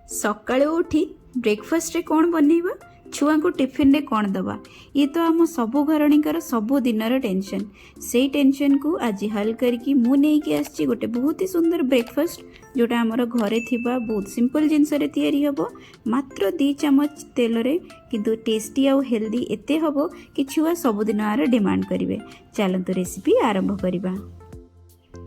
सकाळु उठी ब्रेकफास्ट रे कौन बनैबा छुआ को टिफिन रे कौन दबा ये तो आम सबु घरणीकर सबु दिनर टेंशन से टेंशन को आज हल करके मु नेकी आछि गोटे बहुत ही सुंदर ब्रेकफास्ट जोटा आमर घरे थिबा बहुत सिंपल जिनस रे तैयारी हबो मात्र 2 चम्मच तेल रे किंतु टेस्टी आउ हेल्दी एते हबो कि छुआ सब दिन आर डिमांड करिवे। चलंतु रेसिपी आरंभ करिबा।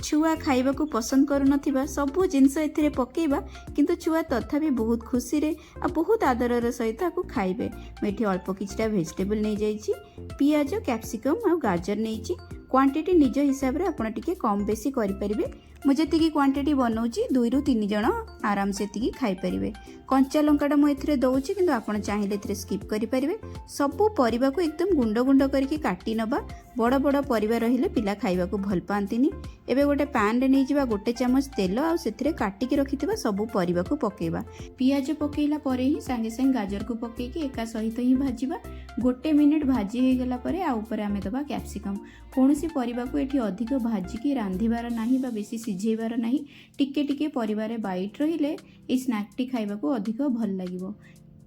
छुआ खाइबा को पसंद करू नथिबा सबु जिनस एथिरे पकेइबा किंतु छुआ तथापि बहुत खुशी रे आ बहुत आदरर सहित आकु खाइबे। मेठी अल्प किछटा वेजिटेबल नै जाइछि, पियाज कैप्सिकम आ गाजर नैछि। क्वांटिटी निज हिसाब रे आपण टिके कम बेसी करि परिबे। मु जतिकी क्वांटिटी बनौछि 2 रु 3 जण आराम से तिकी खाइ परिबे। कंचा लंकाटा मु एथिरे दउछि किंतु आपण चाहिले एथिरे स्किप करि परिबे। सबु परिबा को एकदम गुंड गुंड करके काटी नबा। बड़ बड़ परिबा रहिले पिला खाइबा को भल पांतिनी। एबे गोटे पैन रे नै जिबा गोटे चम्मच तेल आ सेथिरे काटी के रखितबा सबु परिबा को पकेइबा। पियाज पकेइला परे ही संगे संग गाजर को पकेइ के एका सहित ही भाजिबा। गोटे मिनिट भाजी हे गेला परे आ ऊपर आमे दबा कैप्सिकम। कोनोसी परिबा को एठी अधिक भाजी की रांधिबार नाही बा बेसी सिझेइबार नाही। टिके टिके परिबारे बाइट रहिले ए स्नैक टी खाइबा को अधिक भल लागिवो।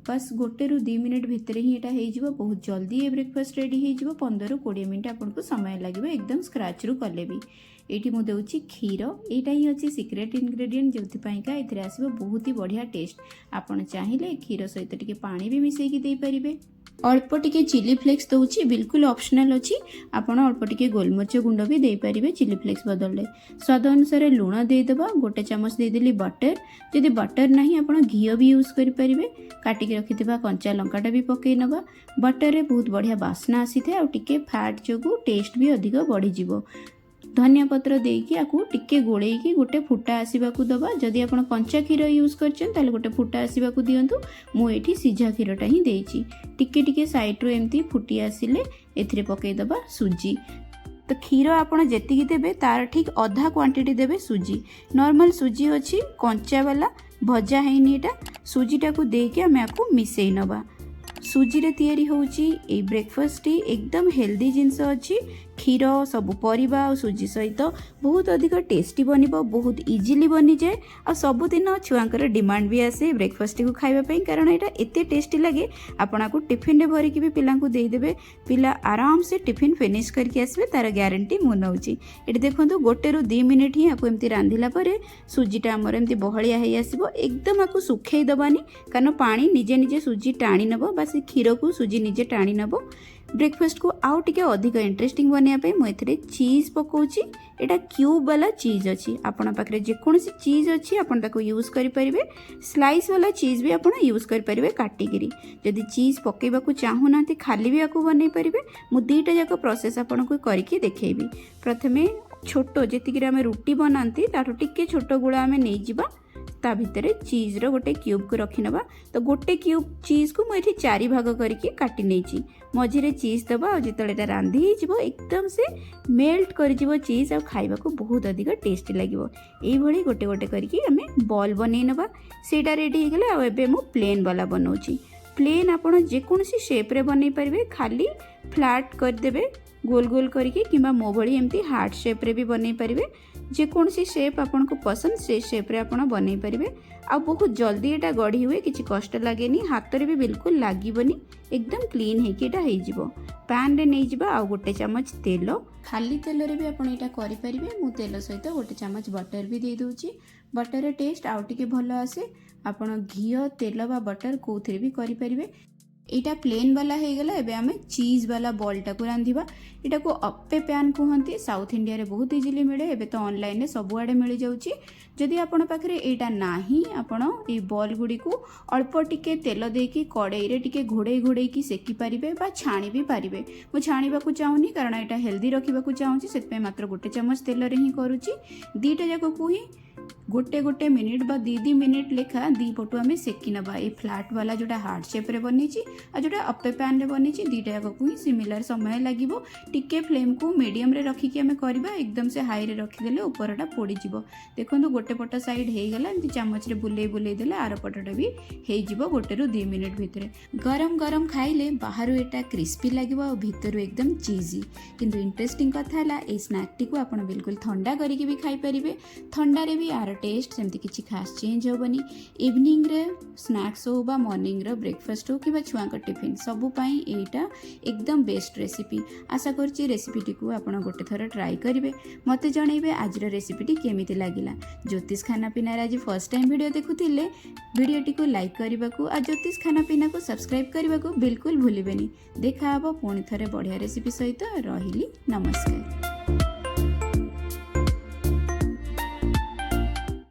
बस गोटे रु 2 मिनिट भितर ही एटा हे जिवो। बहुत जल्दी ये ब्रेकफास्ट रेडी हे जिवो। 15 रु 20 मिनिट आपन को समय लागिवो एकदम स्क्रैच रु कले भी। एठी मु देउची क्षीर। एटा ही अछि सीक्रेट इंग्रेडिएंट जोथि पई का एथिरे आसीबो बहुत ही बढ़िया टेस्ट। आपन चाहिले क्षीर सहित टिके पानी भी मिसै कि देई परिबे। अल्प टिके चिली फ्लेक्स दउची बिल्कुल ऑप्शनल अछि। आपण अल्प टिके गोलमरिच गुंड भी देई परिबे चिली फ्लेक्स बदलले। स्वाद अनुसार लूण देई देबा। गोटे चम्मच देई देली बटर। जदि बटर नाही आपण घी भी यूज करि परिबे। काटी के रखिथिबा कंचा लंकाटा भी पकेइ नबा। बटर रे बहुत बढ़िया बास्ना आसीथे आ टिके फैट जोगु टेस्ट भी अधिक बढ़ी जिवो। धनिया पत्र देकी आकु टिके गोळेकी गोटे फुटा आसीबा को दबा। जदि आपण कंचा क्षीर यूज करछन ताले गोटे फुटा आसीबा को दियंतु। मु एठी सिझा क्षीरटा ही देइची। टिके टिके साइड रो एम्ति फुटी आसिले एथिरे पकेइ दबा सुजी। तो क्षीर आपण जेतिकी देबे तार ठीक आधा क्वांटिटी देबे सुजी। नॉर्मल सुजी अछि कंचा वाला भजा हैनी एटा। सुजीटा को देके हम आकु मिसै नबा। सुजी रे तैयारी होउची ए ब्रेकफास्ट एकदम हेल्दी जिनस अछि। क्षीर सब परिबा और सुजी सहित बहुत अधिक टेस्टी बनिबो। बहुत इजीली बनी जाए आ सब दिन छुआंकर डिमांड भी आसे ब्रेकफास्ट को खाइबा पई। कारण एटा एते टेस्टी लागे आपन को टिफिन रे भरी के भी पिला को देई देबे। पिला आराम से टिफिन फिनिश करके आसबे तार ग्यारंटी मु नउची। एटी देखंतु गोटे रु 2 मिनिट ही आकु एम्ति रांधिला परे सुजीटा हमर एम्ति बहलिया हे आसीबो। एकदम आकु सुखै दबानी कारण पानी निजे निजे सुजी टाणी नबो। बस क्षीर को सुजी निजे टाणी नबो। ब्रेकफास्ट को आउ टिके अधिक इंटरेस्टिंग बनिया पे मु एथिरे चीज पकोची। एटा क्यूब वाला चीज अछि। आपण पाखरे जे कोनसी चीज अछि आपण ताको यूज करि परिबे। स्लाइस वाला चीज भी आपण यूज करि परिबे काटी गिरी। जदि चीज पकेबा को चाहू नाते खाली भी आको बनै परिबे। मु दीटा जाको प्रोसेस आपण को करके देखैबी। प्रथमे छोटो जेतिक रे हम रोटी बनांती तारो टिके छोटो गुळा हम नै जिबा। ता भितरे चीज रो गोटे क्यूब को रखि नबा। तो गोटे क्यूब चीज को मु एठी 4 भाग करके काटी नेची। मझिरे चीज दबा और जितलेटा रांधी हे जिवो एकदम से मेल्ट कर जिवो चीज आ खाइबा को बहुत अधिक टेस्टी लागिवो। एई भली गोटे गोटे करके हमें बॉल बनै नबा। सेटा रेडी हे गेले। आ एबे मु प्लेन वाला बनौची। प्लेन आपण जे कोनसी शेप रे बनै परिबे। खाली फ्लैट कर देबे गोल गोल करके किबा मो भली एम्ति हार्ट शेप रे भी बनै परिबे। जे कोनसी शेप आपन को पसंद से शेप रे आपण बनै परिबे। आ बहुत जल्दी एटा गढ़ी हुए किछि कष्ट लागेनी। हाथ रे भी बिल्कुल लागिबनी। एकदम क्लीन हे कि एटा हे जिवो। पैन रे नै जिबा आ गोटे चम्मच तेल। खाली तेल रे भी आपण एटा करि परिबे। मु तेल सहित गोटे चम्मच बटर भी दे दोची। बटर रे टेस्ट आउ टिके भलो आसे। आपण घी तेल बा बटर कोथरे भी करि परिबे। एटा प्लेन वाला हे गला। एबे हमें चीज वाला बॉल टा को रांधिबा। एटा को अप्पे पैन कहंती। साउथ इंडिया रे बहुत इजीली मिले। एबे तो ऑनलाइन रे सब आडे मिल जाउची। जदि आपण पाखरे एटा नाही आपण ए बॉल गुडी को अल्प टिके तेल देकी कड़ाई रे टिके घोड़े घोड़े की सेकी परिबे बा छाणी भी परिबे। मु छाणीबा को चाहुनी कारण एटा हेल्दी रखिबा को चाहुची। सेत पे मात्र गोटे चम्मच तेल रे ही करूची। दीटा जाको को ही गोटे गोटे मिनिट बा 2 मिनिट लेखा दी पटु हमें सेकी नबा। ए फ्लैट वाला जोटा हार्ट शेप रे बनीची आ जोटा अप्पे पैन रे बनीची दीटा जाको को ही सिमिलर समय लागिवो। टिके फ्लेम को मीडियम रे रखी के हमें करबा। एकदम से हाई रे रखी देले ऊपरटा पोड़ी जिवो। देखंतु गोटे पट साइड हे गला। एंती चम्मच रे बुले बुले देले आर पटटा भी हे जिवो गोटे रु 2 मिनिट भितरे। गरम गरम खाइले बाहरु एटा क्रिस्पी लागिवो आ भितरु एकदम चीजी। किंतु इंटरेस्टिंग कथा हला ए स्नैक टी को आपण बिल्कुल ठंडा करिके भी खाइ परिबे। ठंडा रे भी भी यार टेस्ट सेमती किसी खास चेंज हेबनी। इवनिंग रे स्नैक्स हो बा मॉर्निंग रे ब्रेकफास्ट हो कि छुआ टिफिन सबुपाई एटा एकदम बेस्ट रेसिपी। आशा करछि रेसिपीटी को आपण गोटे थर ट्राई करेंगे। मते जनइबे आज रेसिपीटी केमिति लागिला। ज्योतिष खाना पीना आज फर्स्ट टाइम वीडियो देखुथिले वीडियोटी को लाइक करने को आ ज्योतिष खाना पीना को सब्सक्राइब करने को बिल्कुल भूलिबेनी। देखा हबो पुणी थरे बढ़िया रेसिपी सहित। रहिली नमस्कार।